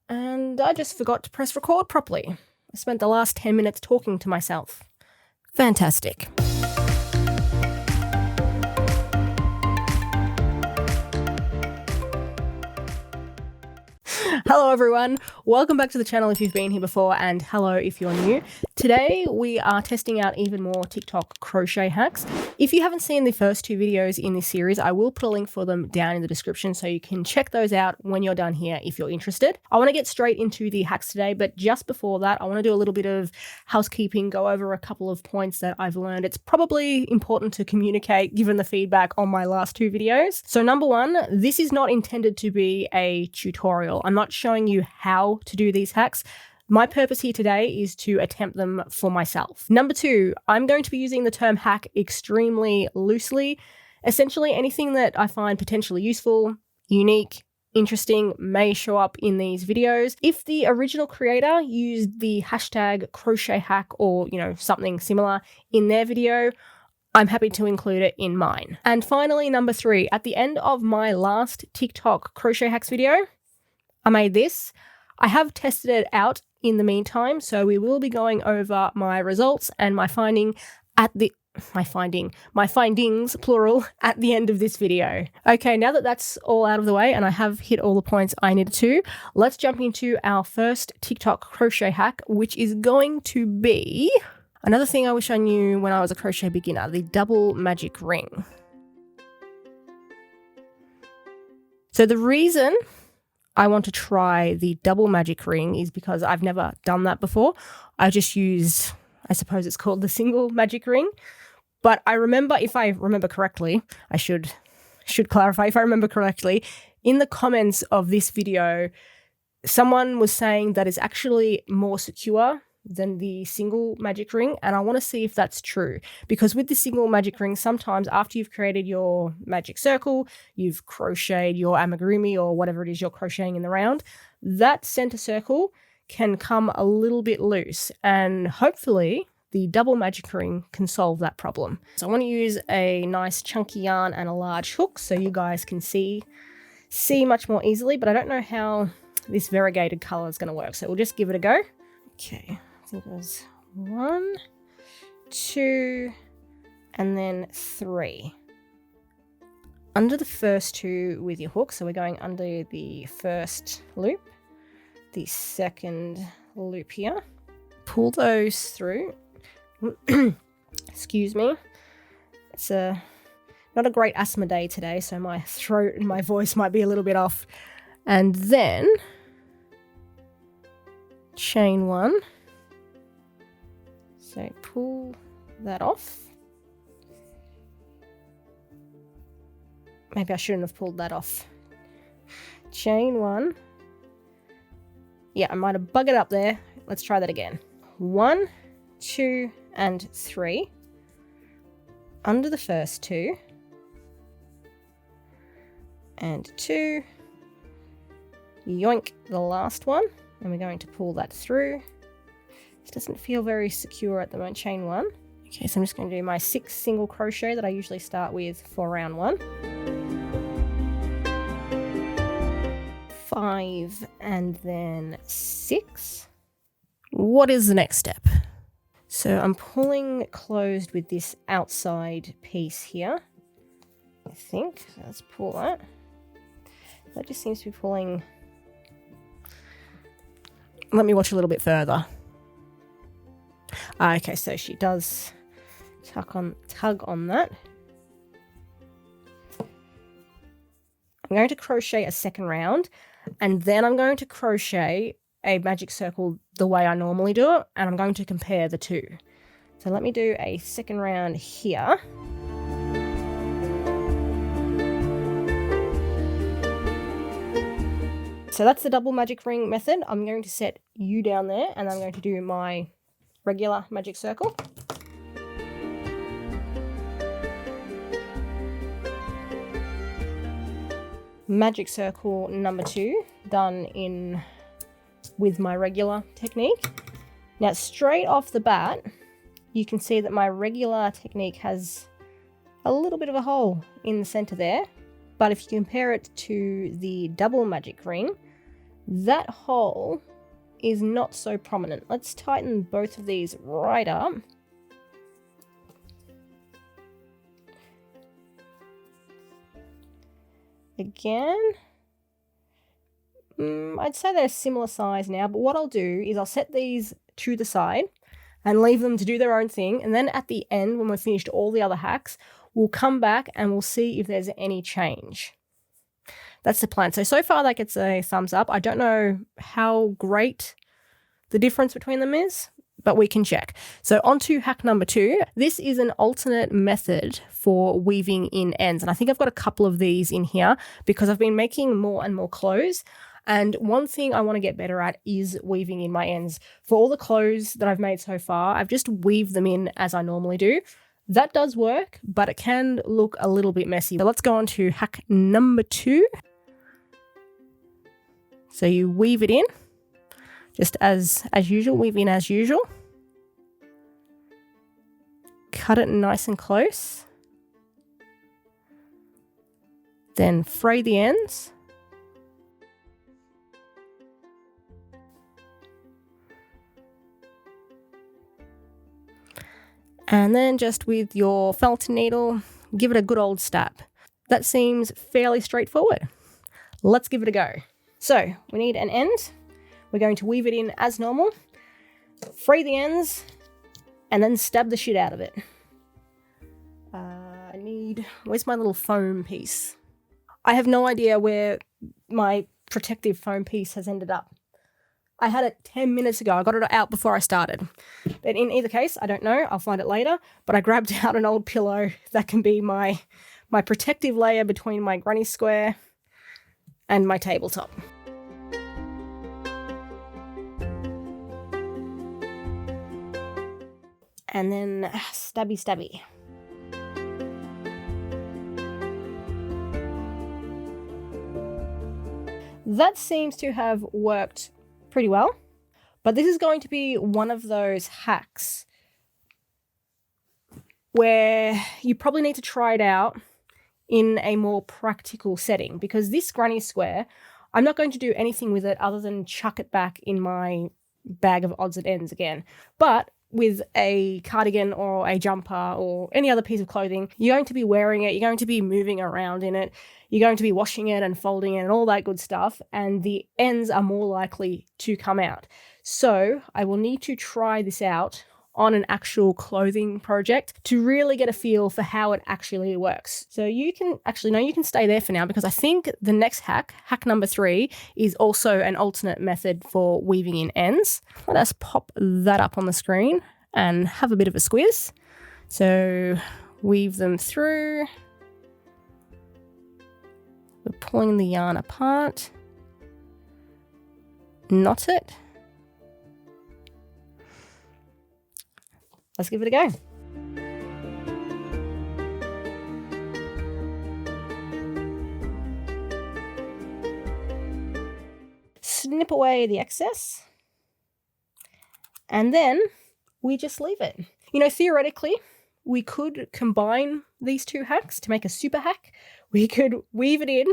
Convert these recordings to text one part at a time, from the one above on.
And I just forgot to press record properly. I spent the last 10 minutes talking to myself. Fantastic. Hello everyone, welcome back to the channel if you've been here before, and hello if you're new. Today we are testing out even more TikTok crochet hacks. If you haven't seen the first two videos in this series, I will put a link for them down in the description so you can check those out when you're done here if you're interested. I want to get straight into the hacks today, but just before that I want to do a little bit of housekeeping, go over a couple of points that I've learned. It's probably important to communicate given the feedback on my last two videos. So number one, this is not intended to be a tutorial. I'm not showing you how to do these hacks. My purpose here today is to attempt them for myself. Number two, I'm going to be using the term hack extremely loosely. Essentially, anything that I find potentially useful, unique, interesting may show up in these videos. If the original creator used the hashtag crochet hack or, something similar in their video, I'm happy to include it in mine. And finally, number three, at the end of my last TikTok crochet hacks video, I made this. I have tested it out in the meantime, so we will be going over my results and my findings, plural, at the end of this video. Okay, now that that's all out of the way and I have hit all the points I needed to, let's jump into our first TikTok crochet hack, which is going to be another thing I wish I knew when I was a crochet beginner, the double magic ring. So the reason I want to try the double magic ring is because I've never done that before. I just use, I suppose it's called the single magic ring. But I remember, if I remember correctly, I should clarify, if I remember correctly, in the comments of this video, someone was saying that it's actually more secure than the single magic ring, and I want to see if that's true, because with the single magic ring, sometimes after you've created your magic circle, you've crocheted your amigurumi or whatever it is you're crocheting in the round, that center circle can come a little bit loose, and hopefully the double magic ring can solve that problem. So I want to use a nice chunky yarn and a large hook so you guys can see much more easily, but I don't know how this variegated color is going to work, so we'll just give it a go. Okay. I think it was 1, 2, and then 3. Under the first two with your hook, so we're going under the first loop, the second loop here. Pull those through. Excuse me. It's not a great asthma day today, so my throat and my voice might be a little bit off. And then chain 1. So pull that off. Maybe I shouldn't have pulled that off. Chain 1. Yeah, I might have buggered up there. Let's try that again. 1, 2, and 3. Under the first 2. And 2. Yoink the last one. And we're going to pull that through. This doesn't feel very secure at the moment. Chain 1. Okay, so I'm just going to do my 6 single crochet that I usually start with for round 1. 5 and then 6. What is the next step? So I'm pulling closed with this outside piece here, I think. So let's pull that. That just seems to be pulling. Let me watch a little bit further. Okay, so she does tug on that. I'm going to crochet a second round, and then I'm going to crochet a magic circle the way I normally do it, and I'm going to compare the two. So let me do a second round here. So that's the double magic ring method. I'm going to set you down there, and I'm going to do my regular magic circle. Magic circle number 2 done with my regular technique. Now straight off the bat, you can see that my regular technique has a little bit of a hole in the center there, but if you compare it to the double magic ring, that hole is not so prominent. Let's tighten both of these right up. Again, I'd say they're similar size now, but what I'll do is I'll set these to the side and leave them to do their own thing. And then at the end, when we've finished all the other hacks, we'll come back and we'll see if there's any change. That's the plan. So far that gets a thumbs up. I don't know how great the difference between them is, but we can check. So on to hack number 2. This is an alternate method for weaving in ends. And I think I've got a couple of these in here because I've been making more and more clothes. And one thing I want to get better at is weaving in my ends. For all the clothes that I've made so far, I've just weaved them in as I normally do. That does work, but it can look a little bit messy. So let's go on to hack number 2. So you weave it in, just as usual, weave in as usual. Cut it nice and close. Then fray the ends. And then just with your felting needle, give it a good old stab. That seems fairly straightforward. Let's give it a go. So we need an end. We're going to weave it in as normal, fray the ends, and then stab the shit out of it. Where's my little foam piece? I have no idea where my protective foam piece has ended up. I had it 10 minutes ago. I got it out before I started. But in either case, I don't know. I'll find it later. But I grabbed out an old pillow that can be my protective layer between my granny square and my tabletop. And then stabby stabby. That seems to have worked pretty well, but this is going to be one of those hacks where you probably need to try it out in a more practical setting, because this granny square, I'm not going to do anything with it other than chuck it back in my bag of odds and ends again. But with a cardigan or a jumper or any other piece of clothing, you're going to be wearing it, you're going to be moving around in it, you're going to be washing it and folding it and all that good stuff, and the ends are more likely to come out. So I will need to try this out on an actual clothing project to really get a feel for how it actually works. So you can you can stay there for now, because I think the next hack number 3, is also an alternate method for weaving in ends. Let us pop that up on the screen and have a bit of a squiz. So weave them through. We're pulling the yarn apart. Knot it. Let's give it a go. Snip away the excess. And then we just leave it. You know, theoretically, we could combine these 2 hacks to make a super hack. We could weave it in,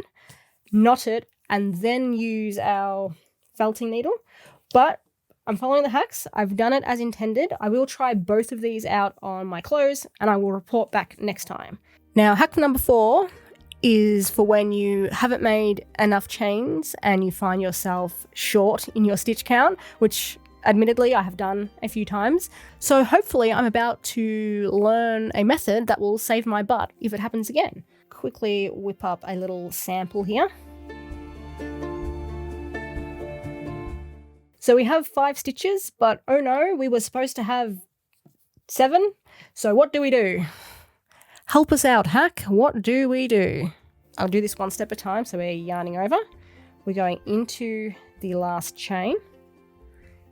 knot it, and then use our felting needle. But I'm following the hacks. I've done it as intended. I will try both of these out on my clothes and I will report back next time. Now, hack number 4 is for when you haven't made enough chains and you find yourself short in your stitch count, which admittedly I have done a few times. So hopefully I'm about to learn a method that will save my butt if it happens again. Quickly whip up a little sample here. So we have 5 stitches, but oh no, we were supposed to have 7. So what do we do? Help us out, hack. What do we do? I'll do this one step at a time. So we're yarning over. We're going into the last chain.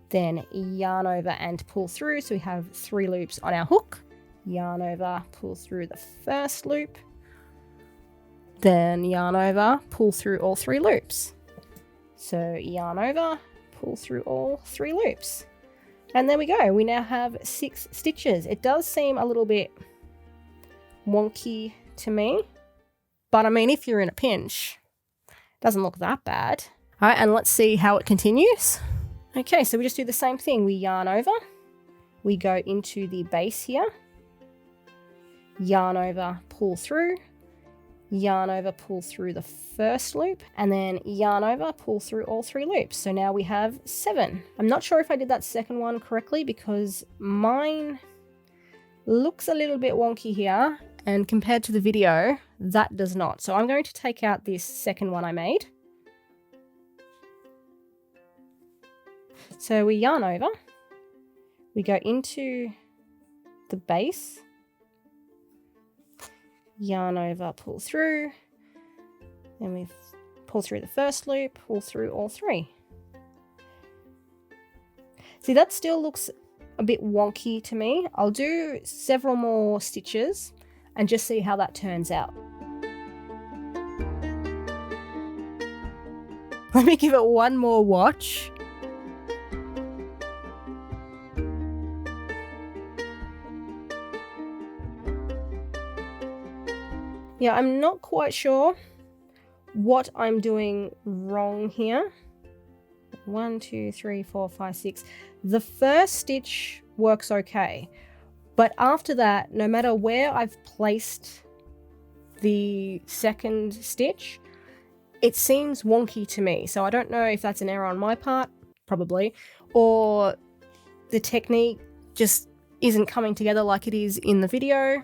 Then yarn over and pull through. So we have 3 loops on our hook. Yarn over, pull through the first loop. Then yarn over, pull through all 3 loops. So yarn over, pull through all 3 loops. And there we go. We now have 6 stitches. It does seem a little bit wonky to me, but I mean, if you're in a pinch, it doesn't look that bad. All right, and let's see how it continues. Okay, so we just do the same thing. We yarn over, we go into the base here, yarn over, pull through, yarn over, pull through the first loop, and then yarn over, pull through all 3 loops. So now we have 7. I'm not sure if I did that second one correctly because mine looks a little bit wonky here, and compared to the video, that does not. So I'm going to take out this second one I made. So we yarn over, we go into the base, yarn over, pull through, then we pull through the first loop, pull through all 3. See, that still looks a bit wonky to me. I'll do several more stitches and just see how that turns out. Let me give it one more watch. Yeah, I'm not quite sure what I'm doing wrong here. 1, 2, 3, 4, 5, 6. The first stitch works okay, but after that, no matter where I've placed the second stitch, it seems wonky to me. So I don't know if that's an error on my part, probably, or the technique just isn't coming together like it is in the video.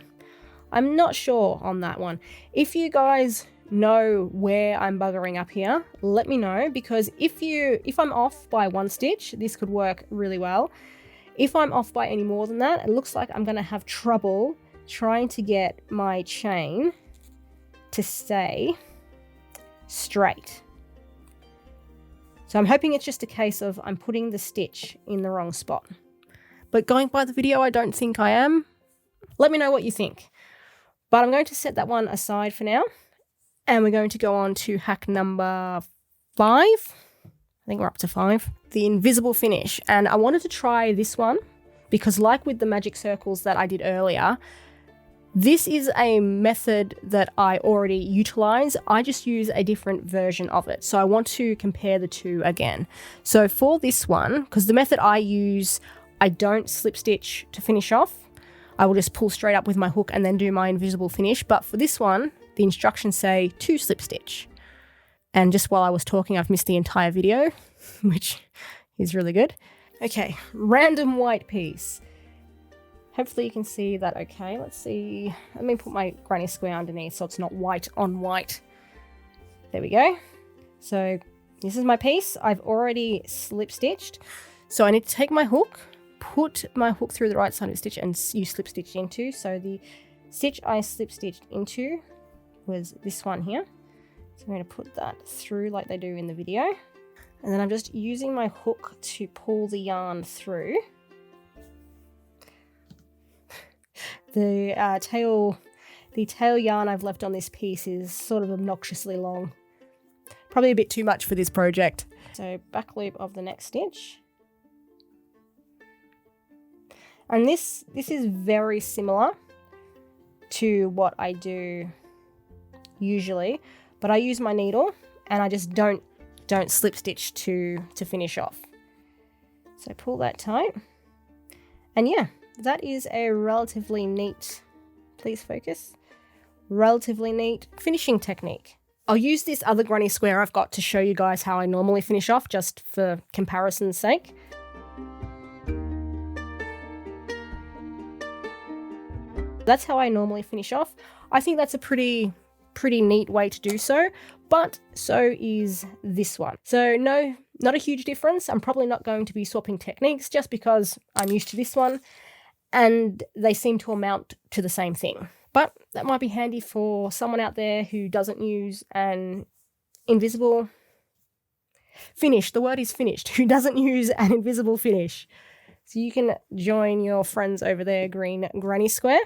I'm not sure on that one. If you guys know where I'm buggering up here, let me know, because if I'm off by 1 stitch, this could work really well. If I'm off by any more than that, it looks like I'm going to have trouble trying to get my chain to stay straight. So I'm hoping it's just a case of I'm putting the stitch in the wrong spot. But going by the video, I don't think I am. Let me know what you think. But I'm going to set that one aside for now. And we're going to go on to hack number 5. I think we're up to 5. The invisible finish. And I wanted to try this one because, like with the magic circles that I did earlier, this is a method that I already utilize. I just use a different version of it. So I want to compare the two again. So for this one, because the method I use, I don't slip stitch to finish off. I will just pull straight up with my hook and then do my invisible finish. But for this one, the instructions say to slip stitch. And just while I was talking, I've missed the entire video, which is really good. Okay, random white piece. Hopefully you can see that okay. Let's see. Let me put my granny square underneath so it's not white on white. There we go. So this is my piece. I've already slip stitched. So I need to take my hook, put my hook through the right side of the stitch and you slip stitch into. So the stitch I slip stitched into was this one here. So I'm going to put that through like they do in the video. And then I'm just using my hook to pull the yarn through. The tail yarn I've left on this piece is sort of obnoxiously long. Probably a bit too much for this project. So back loop of the next stitch. And this is very similar to what I do usually, but I use my needle and I just don't slip stitch to finish off. So pull that tight. And yeah, that is a relatively neat, please focus, relatively neat finishing technique. I'll use this other granny square I've got to show you guys how I normally finish off, just for comparison's sake. That's how I normally finish off. I think that's a pretty neat way to do so, but so is this one. So no, not a huge difference. I'm probably not going to be swapping techniques just because I'm used to this one and they seem to amount to the same thing. But that might be handy for someone out there who doesn't use an invisible finish. The word is finished. Who doesn't use an invisible finish. So you can join your friends over there, green granny square.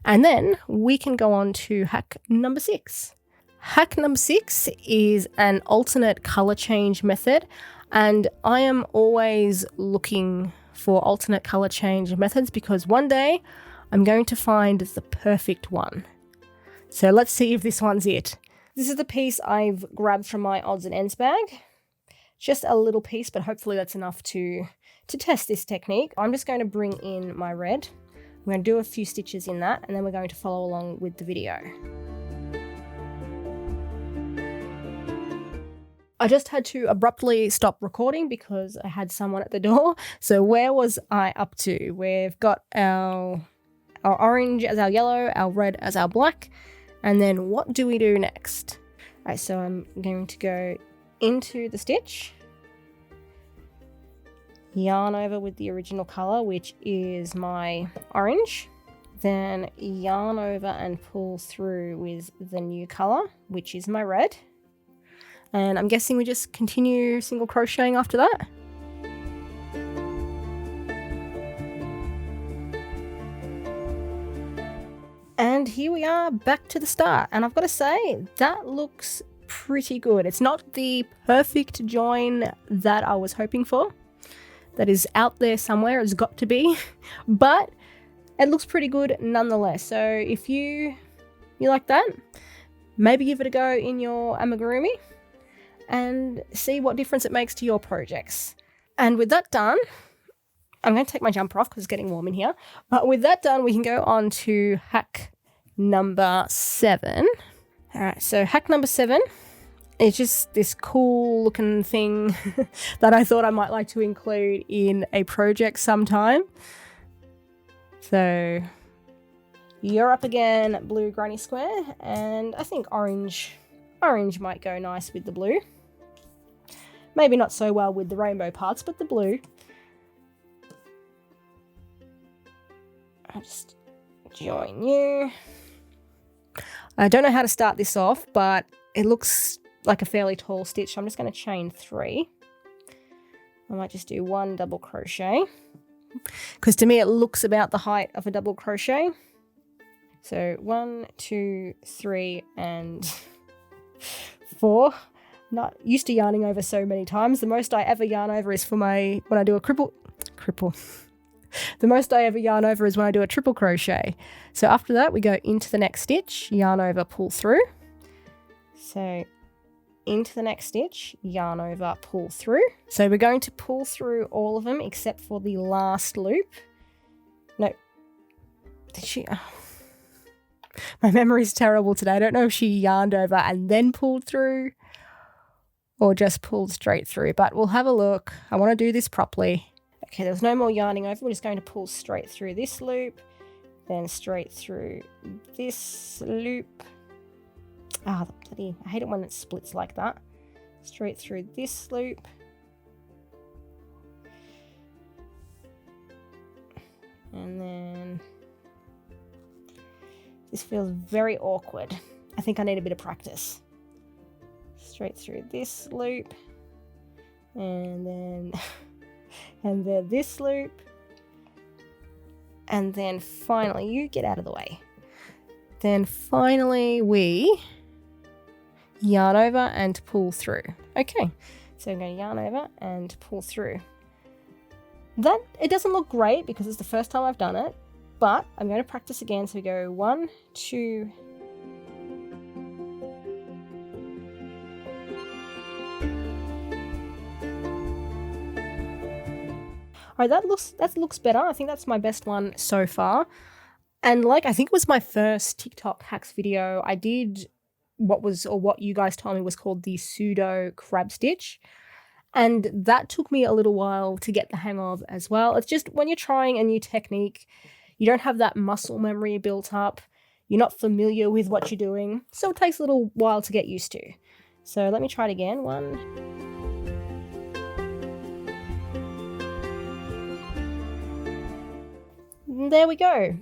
And then we can go on to hack number 6. Hack number 6 is an alternate color change method. And I am always looking for alternate color change methods because one day I'm going to find the perfect one. So let's see if this one's it. This is the piece I've grabbed from my odds and ends bag. just a little piece, but hopefully that's enough to test this technique. I'm just going to bring in my red. I'm going to do a few stitches in that, and then we're going to follow along with the video. I just had to abruptly stop recording because I had someone at the door. So where was I up to? We've got our orange as our yellow, our red as our black, and then what do we do next? All right, so I'm going to go into the stitch, yarn over with the original color, which is my orange, then yarn over and pull through with the new color, which is my red. And I'm guessing we just continue single crocheting after that. And here we are back to the start. And I've got to say, that looks pretty good. It's not the perfect join that I was hoping for. That is out there somewhere, it's got to be. But it looks pretty good nonetheless. So if you like that, maybe give it a go in your amigurumi and see what difference it makes to your projects. And with that done, I'm going to take my jumper off because it's getting warm in here. But with that done, we can go on to hack number 7. All right, so hack number 7 is just this cool looking thing that I thought I might like to include in a project sometime. So you're up again, blue granny square, and I think orange might go nice with the blue. Maybe not so well with the rainbow parts, but the blue. I'll just join you. I don't know how to start this off, but it looks like a fairly tall stitch, so I'm just going to chain 3. I might just do 1 double crochet, because to me it looks about the height of a double crochet. So 1, 2, 3, and 4. Not used to yarning over so many times. The most I ever yarn over is when I do a cripple. The most I ever yarn over is when I do a triple crochet. So after that, we go into the next stitch, yarn over, pull through. So into the next stitch, yarn over, pull through. So we're going to pull through all of them except for the last loop. No, did she? Oh. My memory's terrible today. I don't know if she yarned over and then pulled through or just pulled straight through, but we'll have a look. I want to do this properly. Okay, there's no more yarning over. We're just going to pull straight through this loop, then straight through this loop. Ah, bloody, I hate it when it splits like that. Straight through this loop. And then this feels very awkward. I think I need a bit of practice. Straight through this loop, and then this loop, and then finally, you get out of the way. Then finally we yarn over and pull through. Okay, so I'm going to yarn over and pull through. That, it doesn't look great because it's the first time I've done it, but I'm going to practice again. So we go 1, 2, all right, that looks better. I think that's my best one so far. And like, I think it was my first TikTok hacks video. I did what you guys told me was called the pseudo crab stitch. And that took me a little while to get the hang of as well. It's just when you're trying a new technique, you don't have that muscle memory built up. You're not familiar with what you're doing. So it takes a little while to get used to. So let me try it again. 1. There we go.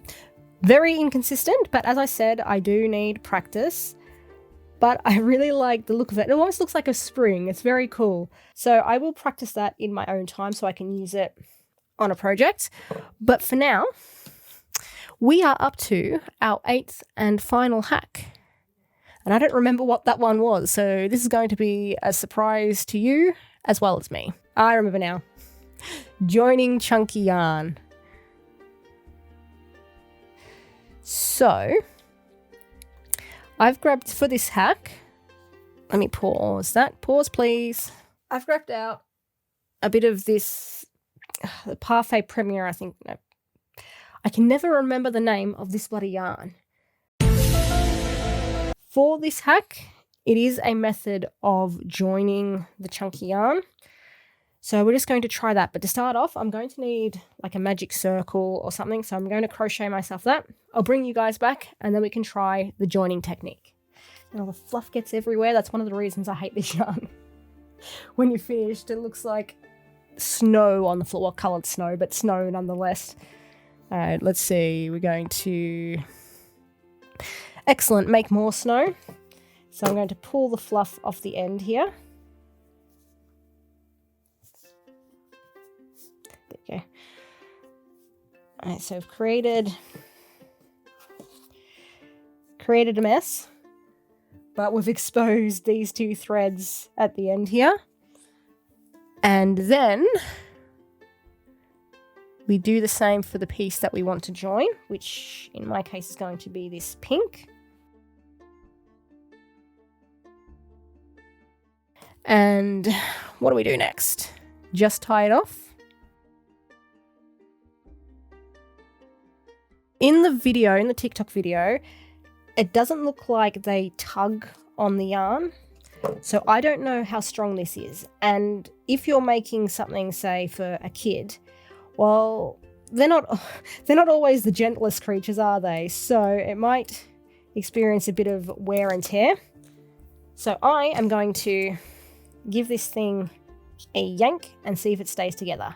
Very inconsistent, but as I said, I do need practice. But I really like the look of it. It almost looks like a spring. It's very cool. So I will practice that in my own time so I can use it on a project. But for now, we are up to our 8th and final hack. And I don't remember what that one was, so this is going to be a surprise to you as well as me. I remember now. Joining chunky yarn. So, I've grabbed for this hack, let me pause that. Pause, please. I've grabbed out a bit of this the Parfait Premier, I think. No, I can never remember the name of this bloody yarn. For this hack, it is a method of joining the chunky yarn. So we're just going to try that. But to start off, I'm going to need like a magic circle or something. So I'm going to crochet myself that. I'll bring you guys back and then we can try the joining technique. And all the fluff gets everywhere. That's one of the reasons I hate this yarn. When you're finished, it looks like snow on the floor. Well, coloured snow, but snow nonetheless. All right, let's see. We're going to... Excellent, make more snow. So I'm going to pull the fluff off the end here. There you go. All right, so I've created a mess, but we've exposed these two threads at the end here. And then we do the same for the piece that we want to join, which in my case is going to be this pink. And what do we do next? Just tie it off. In the video, in the TikTok video, it doesn't look like they tug on the yarn. So I don't know how strong this is. And if you're making something, say, for a kid, well, they're not always the gentlest creatures, are they? So it might experience a bit of wear and tear. So I am going to give this thing a yank and see if it stays together.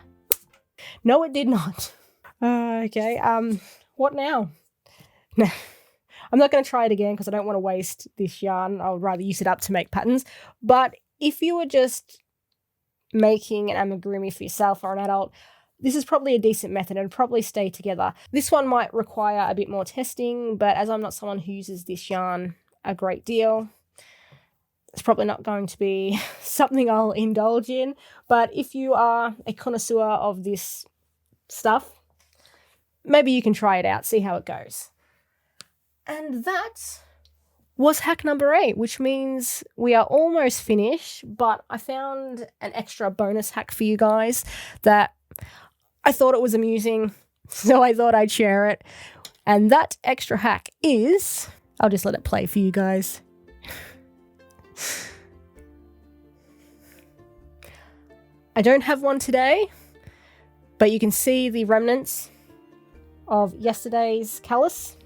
No, it did not. Okay, what now? No, I'm not going to try it again because I don't want to waste this yarn. I'll rather use it up to make patterns. But if you were just making an amigurumi for yourself or an adult, this is probably a decent method and probably stay together. This one might require a bit more testing, but as I'm not someone who uses this yarn a great deal, it's probably not going to be something I'll indulge in. But if you are a connoisseur of this stuff, maybe you can try it out, see how it goes. And that was hack number 8, which means we are almost finished, but I found an extra bonus hack for you guys that I thought it was amusing, so I thought I'd share it. And that extra hack is, I'll just let it play for you guys. I don't have one today, but you can see the remnants of yesterday's callus.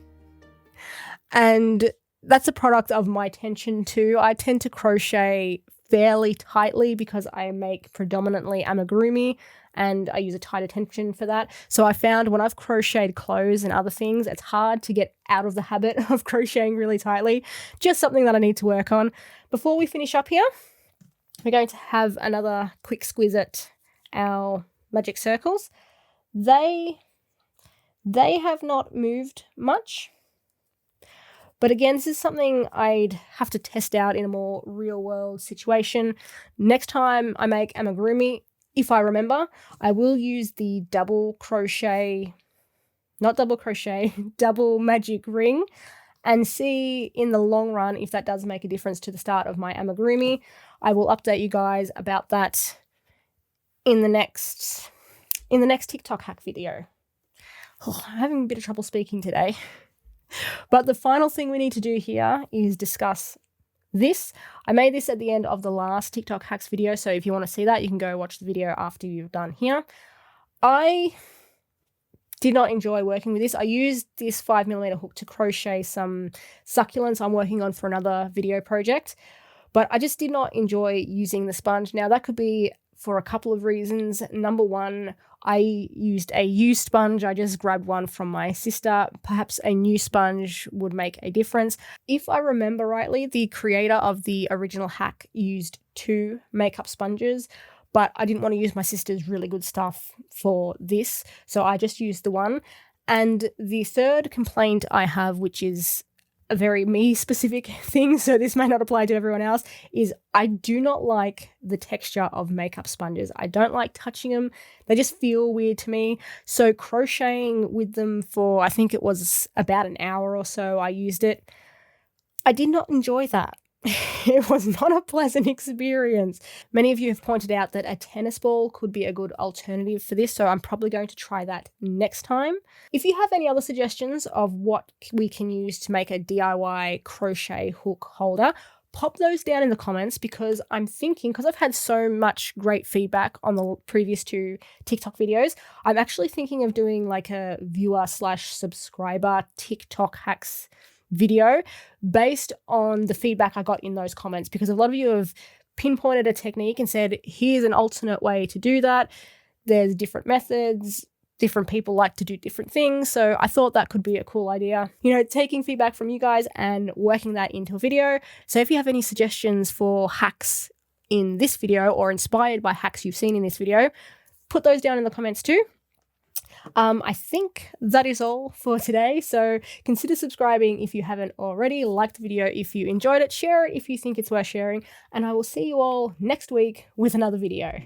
And that's a product of my tension too. I tend to crochet fairly tightly because I make predominantly amigurumi and I use a tighter tension for that. So I found when I've crocheted clothes and other things, it's hard to get out of the habit of crocheting really tightly. Just something that I need to work on. Before we finish up here, we're going to have another quick squiz at our magic circles. They have not moved much. But again, this is something I'd have to test out in a more real-world situation. Next time I make amigurumi, if I remember, I will use the double magic ring and see in the long run if that does make a difference to the start of my amigurumi. I will update you guys about that in the next TikTok hack video. Oh, I'm having a bit of trouble speaking today. But the final thing we need to do here is discuss this. I made this at the end of the last TikTok hacks video, so if you want to see that, you can go watch the video after you've done here. I did not enjoy working with this. I used this 5mm hook to crochet some succulents I'm working on for another video project, but I just did not enjoy using the sponge. Now, that could be for a couple of reasons. Number one, I used a used sponge. I just grabbed one from my sister. Perhaps a new sponge would make a difference. If I remember rightly, the creator of the original hack used 2 makeup sponges, but I didn't want to use my sister's really good stuff for this, so I just used the one. And the third complaint I have, which is a very me-specific thing, so this may not apply to everyone else, is I do not like the texture of makeup sponges. I don't like touching them. They just feel weird to me. So crocheting with them for, I think it was about an hour or so, I used it. I did not enjoy that. It was not a pleasant experience. Many of you have pointed out that a tennis ball could be a good alternative for this, so I'm probably going to try that next time. If you have any other suggestions of what we can use to make a DIY crochet hook holder, pop those down in the comments, because I'm thinking, because I've had so much great feedback on the previous 2 TikTok videos, I'm actually thinking of doing like a viewer/subscriber TikTok hacks video based on the feedback I got in those comments, because a lot of you have pinpointed a technique and said, here's an alternate way to do that. There's different methods. Different people like to do different things. So I thought that could be a cool idea, you know, taking feedback from you guys and working that into a video. So if you have any suggestions for hacks in this video or inspired by hacks you've seen in this video, put those down in the comments too. I think that is all for today. So consider subscribing if you haven't already, like the video if you enjoyed it, share it if you think it's worth sharing, and I will see you all next week with another video.